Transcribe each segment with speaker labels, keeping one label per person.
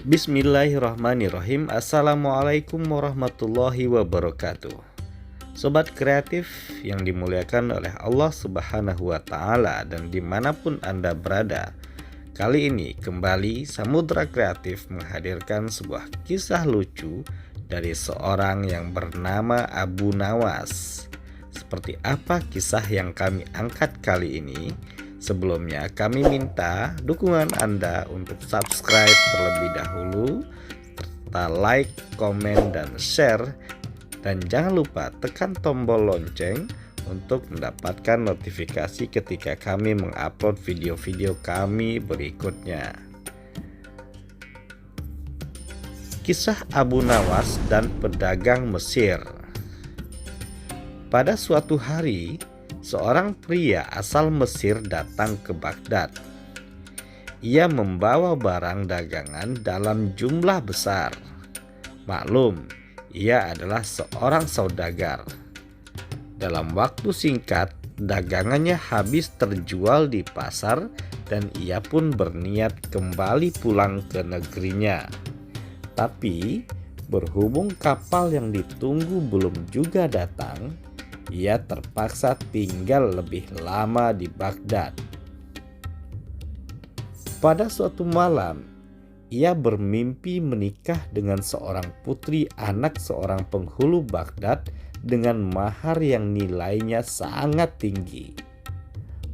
Speaker 1: Bismillahirrahmanirrahim. Assalamualaikum warahmatullahi wabarakatuh. Sobat kreatif yang dimuliakan oleh Allah Subhanahu wa Ta'ala, dan dimanapun Anda berada, kali ini kembali Samudra Kreatif menghadirkan sebuah kisah lucu dari seorang yang bernama Abu Nawas. Seperti apa kisah yang kami angkat kali ini? Sebelumnya kami minta dukungan Anda untuk subscribe terlebih dahulu, serta like, komen, dan share. Dan jangan lupa tekan tombol lonceng untuk mendapatkan notifikasi ketika kami mengupload video-video kami berikutnya. Kisah Abu Nawas dan pedagang Mesir. Pada suatu hari, seorang pria asal Mesir datang ke Baghdad. Ia membawa barang dagangan dalam jumlah besar. Maklum, ia adalah seorang saudagar. Dalam waktu singkat, dagangannya habis terjual di pasar dan ia pun berniat kembali pulang ke negerinya. Tapi, berhubung kapal yang ditunggu belum juga datang, ia terpaksa tinggal lebih lama di Baghdad. Pada suatu malam, ia bermimpi menikah dengan seorang putri anak seorang penghulu Baghdad dengan mahar yang nilainya sangat tinggi.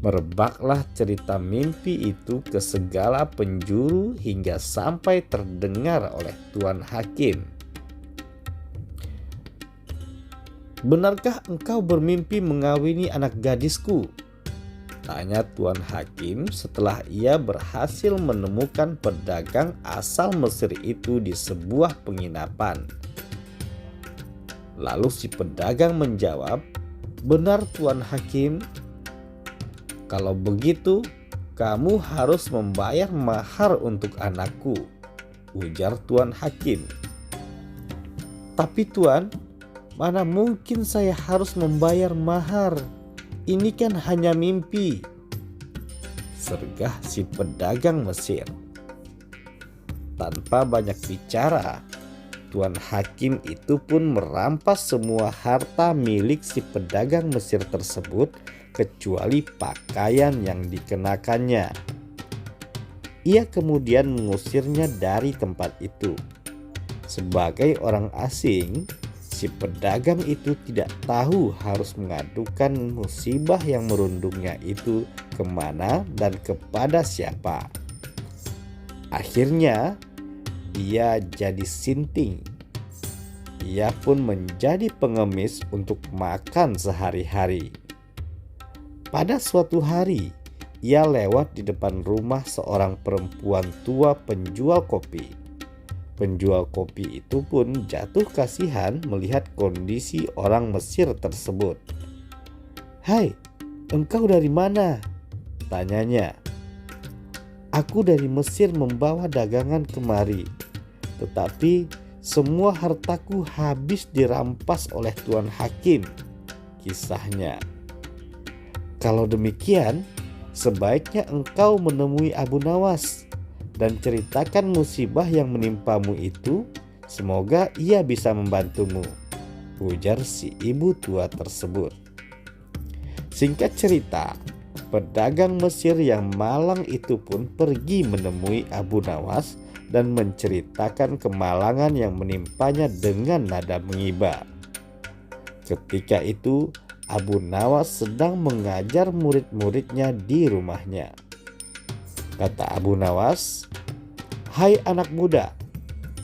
Speaker 1: Merebaklah cerita mimpi itu ke segala penjuru hingga sampai terdengar oleh Tuan Hakim. "Benarkah engkau bermimpi mengawini anak gadisku?" tanya Tuan Hakim setelah ia berhasil menemukan pedagang asal Mesir itu di sebuah penginapan. Lalu si pedagang menjawab, "Benar Tuan Hakim. Kalau begitu, kamu harus membayar mahar untuk anakku," ujar Tuan Hakim. "Tapi Tuan, mana mungkin saya harus membayar mahar? Ini kan hanya mimpi," sergah si pedagang Mesir. Tanpa banyak bicara, Tuan Hakim itu pun merampas semua harta milik si pedagang Mesir tersebut kecuali pakaian yang dikenakannya. Ia kemudian mengusirnya dari tempat itu. Sebagai orang asing, si pedagang itu tidak tahu harus mengadukan musibah yang merundungnya itu kemana dan kepada siapa. Akhirnya, ia jadi sinting. Ia pun menjadi pengemis untuk makan sehari-hari. Pada suatu hari, ia lewat di depan rumah seorang perempuan tua penjual kopi. Penjual kopi itu pun jatuh kasihan melihat kondisi orang Mesir tersebut. "Hai, engkau dari mana?" tanyanya. "Aku dari Mesir membawa dagangan kemari, tetapi semua hartaku habis dirampas oleh Tuan Hakim," kisahnya. "Kalau demikian, sebaiknya engkau menemui Abu Nawas dan ceritakan musibah yang menimpamu itu. Semoga ia bisa membantumu," ujar si ibu tua tersebut. Singkat cerita, pedagang Mesir yang malang itu pun pergi menemui Abu Nawas dan menceritakan kemalangan yang menimpanya dengan nada mengiba. Ketika itu, Abu Nawas sedang mengajar murid-muridnya di rumahnya. Kata Abu Nawas, "Hai anak muda,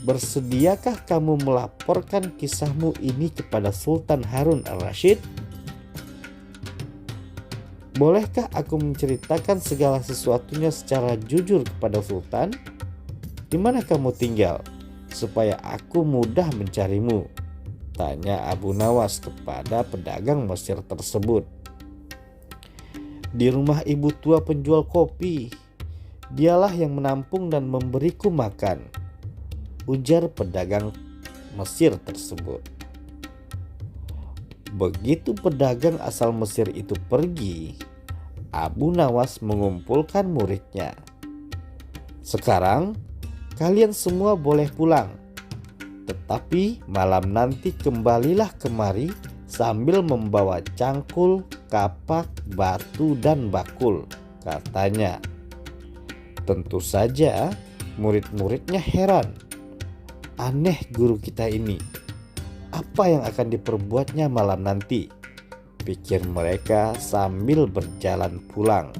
Speaker 1: bersediakah kamu melaporkan kisahmu ini kepada Sultan Harun al-Rasyid? Bolehkah aku menceritakan segala sesuatunya secara jujur kepada Sultan? Di mana kamu tinggal, supaya aku mudah mencarimu?" tanya Abu Nawas kepada pedagang Mesir tersebut. "Di rumah ibu tua penjual kopi. Dialah yang menampung dan memberiku makan," ujar pedagang Mesir tersebut. Begitu pedagang asal Mesir itu pergi, Abu Nawas mengumpulkan muridnya. "Sekarang kalian semua boleh pulang. Tetapi malam nanti kembalilah kemari sambil membawa cangkul, kapak, batu, dan bakul," katanya. Tentu saja murid-muridnya heran. "Aneh guru kita ini. Apa yang akan diperbuatnya malam nanti?" pikir mereka sambil berjalan pulang.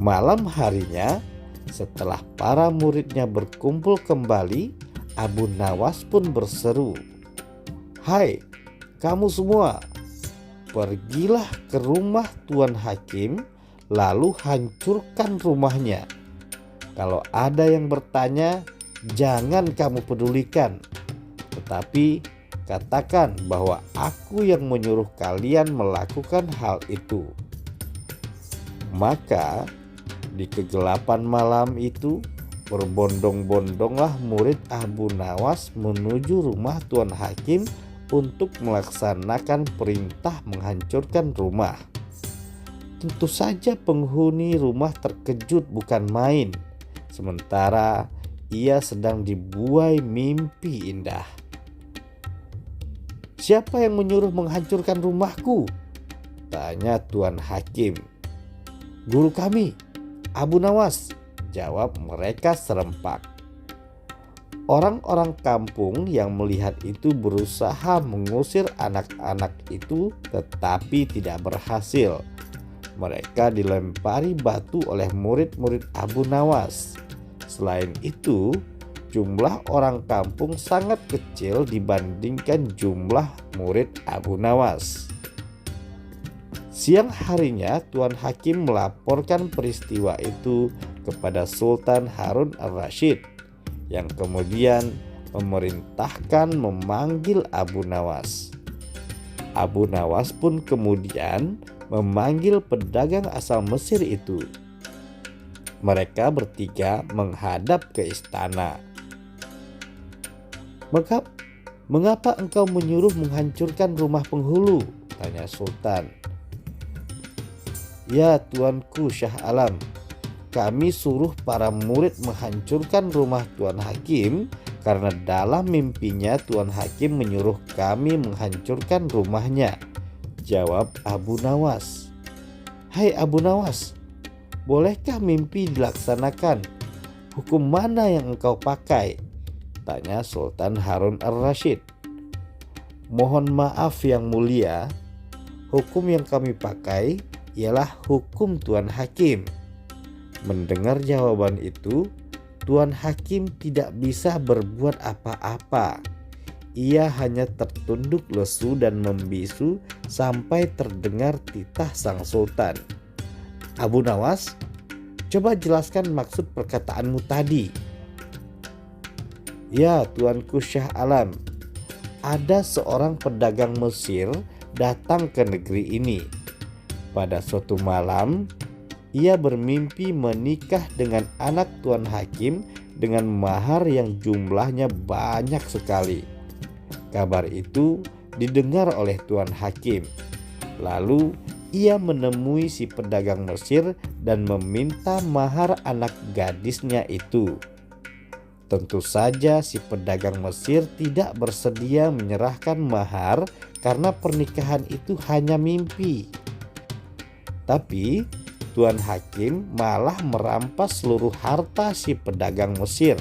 Speaker 1: Malam harinya, setelah para muridnya berkumpul kembali, Abu Nawas pun berseru, "Hai, kamu semua, pergilah ke rumah Tuan Hakim, lalu hancurkan rumahnya. Kalau ada yang bertanya, jangan kamu pedulikan, tetapi katakan bahwa aku yang menyuruh kalian melakukan hal itu." Maka di kegelapan malam itu, berbondong-bondonglah murid Abu Nawas menuju rumah Tuan Hakim untuk melaksanakan perintah menghancurkan rumah. Tentu saja penghuni rumah terkejut bukan main, sementara ia sedang dibuai mimpi indah. "Siapa yang menyuruh menghancurkan rumahku?" tanya Tuan Hakim. "Guru kami, Abu Nawas," jawab mereka serempak. Orang-orang kampung yang melihat itu berusaha mengusir anak-anak itu, tetapi tidak berhasil. Mereka dilempari batu oleh murid-murid Abu Nawas. Selain itu, jumlah orang kampung sangat kecil dibandingkan jumlah murid Abu Nawas. Siang harinya, Tuan Hakim melaporkan peristiwa itu kepada Sultan Harun ar-Rasyid, yang kemudian memerintahkan memanggil Abu Nawas. Abu Nawas pun kemudian memanggil pedagang asal Mesir itu. Mereka bertiga menghadap ke istana. "Mengapa engkau menyuruh menghancurkan rumah penghulu?" tanya Sultan. "Ya Tuanku Syah Alam, kami suruh para murid menghancurkan rumah Tuan Hakim karena dalam mimpinya Tuan Hakim menyuruh kami menghancurkan rumahnya," jawab Abu Nawas. "Hai Abu Nawas, bolehkah mimpi dilaksanakan? Hukum mana yang engkau pakai?" tanya Sultan Harun ar-Rasyid. "Mohon maaf yang mulia, hukum yang kami pakai ialah hukum Tuan Hakim." Mendengar jawaban itu, Tuan Hakim tidak bisa berbuat apa-apa. Ia hanya tertunduk lesu dan membisu sampai terdengar titah sang sultan. "Abu Nawas, coba jelaskan maksud perkataanmu tadi." "Ya Tuanku Syah Alam, ada seorang pedagang Mesir datang ke negeri ini. Pada suatu malam, ia bermimpi menikah dengan anak Tuan Hakim dengan mahar yang jumlahnya banyak sekali. Kabar itu didengar oleh Tuan Hakim. Lalu ia menemui si pedagang Mesir dan meminta mahar anak gadisnya itu. Tentu saja si pedagang Mesir tidak bersedia menyerahkan mahar karena pernikahan itu hanya mimpi. Tapi Tuan Hakim malah merampas seluruh harta si pedagang Mesir,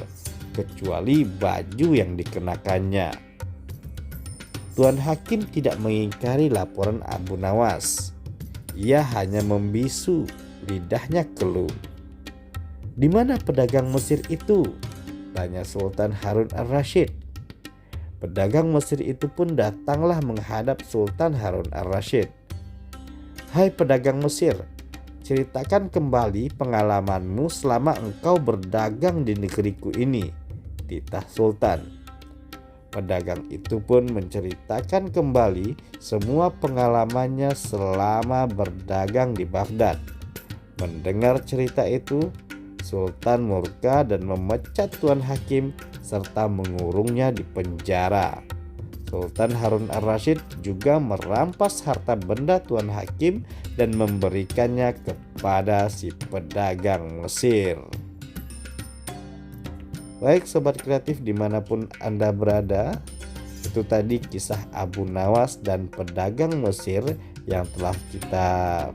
Speaker 1: kecuali baju yang dikenakannya. Tuan Hakim tidak mengingkari laporan Abu Nawas. Ia hanya membisu, lidahnya keluh. "Di mana pedagang Mesir itu?" tanya Sultan Harun ar-Rasyid. Pedagang Mesir itu pun datanglah menghadap Sultan Harun ar-Rasyid. "Hai pedagang Mesir, ceritakan kembali pengalamanmu selama engkau berdagang di negeriku ini," titah Sultan. Pedagang itu pun menceritakan kembali semua pengalamannya selama berdagang di Baghdad. Mendengar cerita itu, Sultan murka dan memecat Tuan Hakim serta mengurungnya di penjara. Sultan Harun ar-Rasyid juga merampas harta benda Tuan Hakim dan memberikannya kepada si pedagang Mesir. Baik sobat kreatif dimanapun Anda berada, itu tadi kisah Abu Nawas dan pedagang Mesir yang telah kita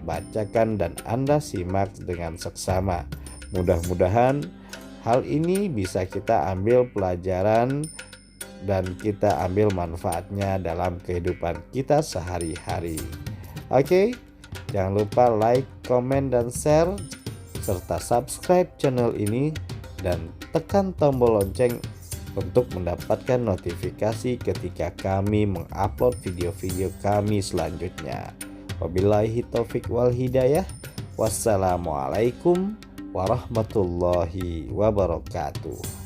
Speaker 1: bacakan dan Anda simak dengan seksama. Mudah-mudahan hal ini bisa kita ambil pelajaran dan kita ambil manfaatnya dalam kehidupan kita sehari-hari. Oke, jangan lupa like, komen, dan share serta subscribe channel ini dan tekan tombol lonceng untuk mendapatkan notifikasi ketika kami mengupload video-video kami selanjutnya. Wabillahi taufik wal hidayah. Wassalamualaikum warahmatullahi wabarakatuh.